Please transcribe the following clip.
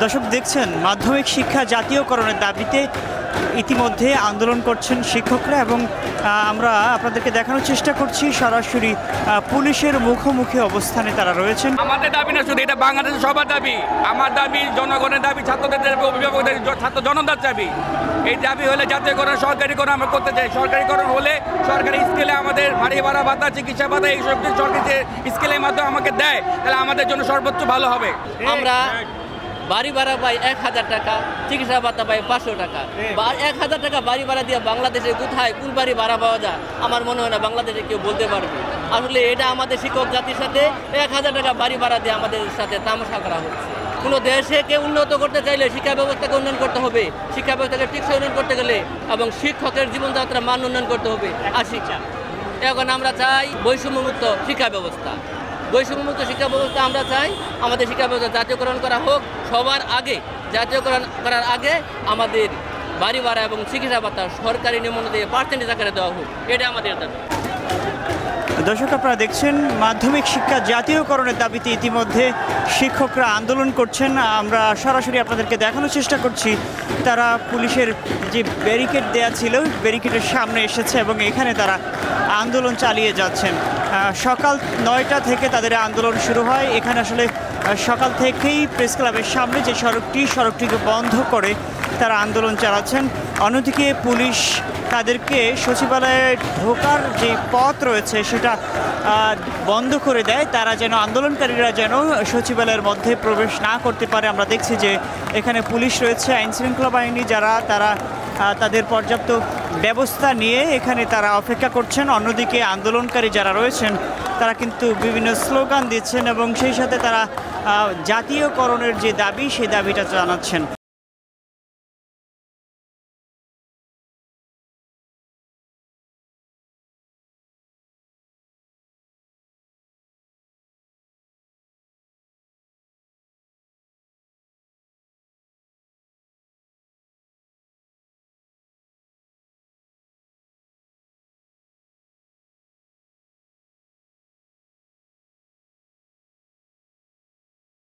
দর্শক দেখছেন মাধ্যমিক শিক্ষা জাতীয়করণের দাবিতে ইতিমধ্যে আন্দোলন করছেন শিক্ষকরা এবং আমরা আপনাদেরকে দেখানোর চেষ্টা করছি সরাসরি পুলিশের মুখোমুখি অবস্থানে তারা রয়েছেন। আমাদের দাবি না শুধু, এটা বাংলাদেশের সবার দাবি। আমার দাবি, জনগণের দাবি, ছাত্রদের দাবি, অভিভাবকদের, ছাত্র জনতার দাবি। এই দাবি হলে জাতীয়করণ, সরকারিকরণ আমরা করতে চাই। সরকারিকরণ হলে সরকারি স্কেলে আমাদের বাড়ি ভাড়া ভাতা, চিকিৎসা ভাতা এইসব সরকারি স্কেলের মাধ্যমে আমাকে দেয়, তাহলে আমাদের জন্য সর্বোচ্চ ভালো হবে। আমরা বাড়ি ভাড়া পাই 1000 টাকা, চিকিৎসা ভাতা পাই 500 টাকা। 1000 টাকা বাড়ি ভাড়া দিয়ে বাংলাদেশে কোথায় কোন বাড়ি ভাড়া পাওয়া যায় আমার মনে হয় না বাংলাদেশে কেউ বলতে পারবে। আসলে এটা আমাদের শিক্ষক জাতির সাথে 1000 টাকা বাড়ি ভাড়া দিয়ে আমাদের সাথে তামাশা করা হচ্ছে। কোনো দেশকে উন্নত করতে চাইলে শিক্ষা ব্যবস্থাকে উন্নয়ন করতে হবে, শিক্ষা ব্যবস্থাকে টেকসই উন্নয়ন করতে গেলে এবং শিক্ষকের জীবনযাত্রার মান উন্নয়ন করতে হবে। আর শিক্ষা এখন আমরা চাই বৈষম্যমুক্ত শিক্ষা ব্যবস্থা। বৈষম্যমুক্ত শিক্ষা ব্যবস্থা আমরা চাই আমাদের শিক্ষা ব্যবস্থা জাতীয়করণ করা হোক। সবার আগে জাতীয়করণ করার আগে আমাদের বাড়ি ভাড়া এবং চিকিৎসা ভাতা সরকারি নিয়ম অনুযায়ী পার্সেন্টেজ আকারে দেওয়া হোক, এটা আমাদের দাবি। দর্শক আপনারা দেখছেন মাধ্যমিক শিক্ষা জাতীয়করণের দাবিতে ইতিমধ্যে শিক্ষকরা আন্দোলন করছেন। আমরা সরাসরি আপনাদেরকে দেখানোর চেষ্টা করছি তারা পুলিশের যে ব্যারিকেড দেয়া ছিল ব্যারিকেডের সামনে এসেছে এবং এখানে তারা আন্দোলন চালিয়ে যাচ্ছেন। সকাল 9টা থেকে তাদের আন্দোলন শুরু হয়। এখানে আসলে সকাল থেকেই প্রেস ক্লাবের সামনে যে সড়কটিকে বন্ধ করে তারা আন্দোলন চালাচ্ছেন। অন্যদিকে পুলিশ তাদেরকে সচিবালয়ে ঢোকার যে পথ রয়েছে সেটা বন্ধ করে দেয়, তারা যেন আন্দোলনকারীরা যেন সচিবালয়ের মধ্যে প্রবেশ না করতে পারে। আমরা দেখছি যে এখানে পুলিশ রয়েছে, আইনশৃঙ্খলা বাহিনী যারা তারা তাদের পর্যাপ্ত ব্যবস্থা নিয়ে এখানে তারা অপেক্ষা করছেন। অন্যদিকে আন্দোলনকারী যারা রয়েছেন তারা কিন্তু বিভিন্ন স্লোগান দিচ্ছেন এবং সেই সাথে তারা জাতীয়করণের যে দাবি সেই দাবিটা জানাচ্ছেন।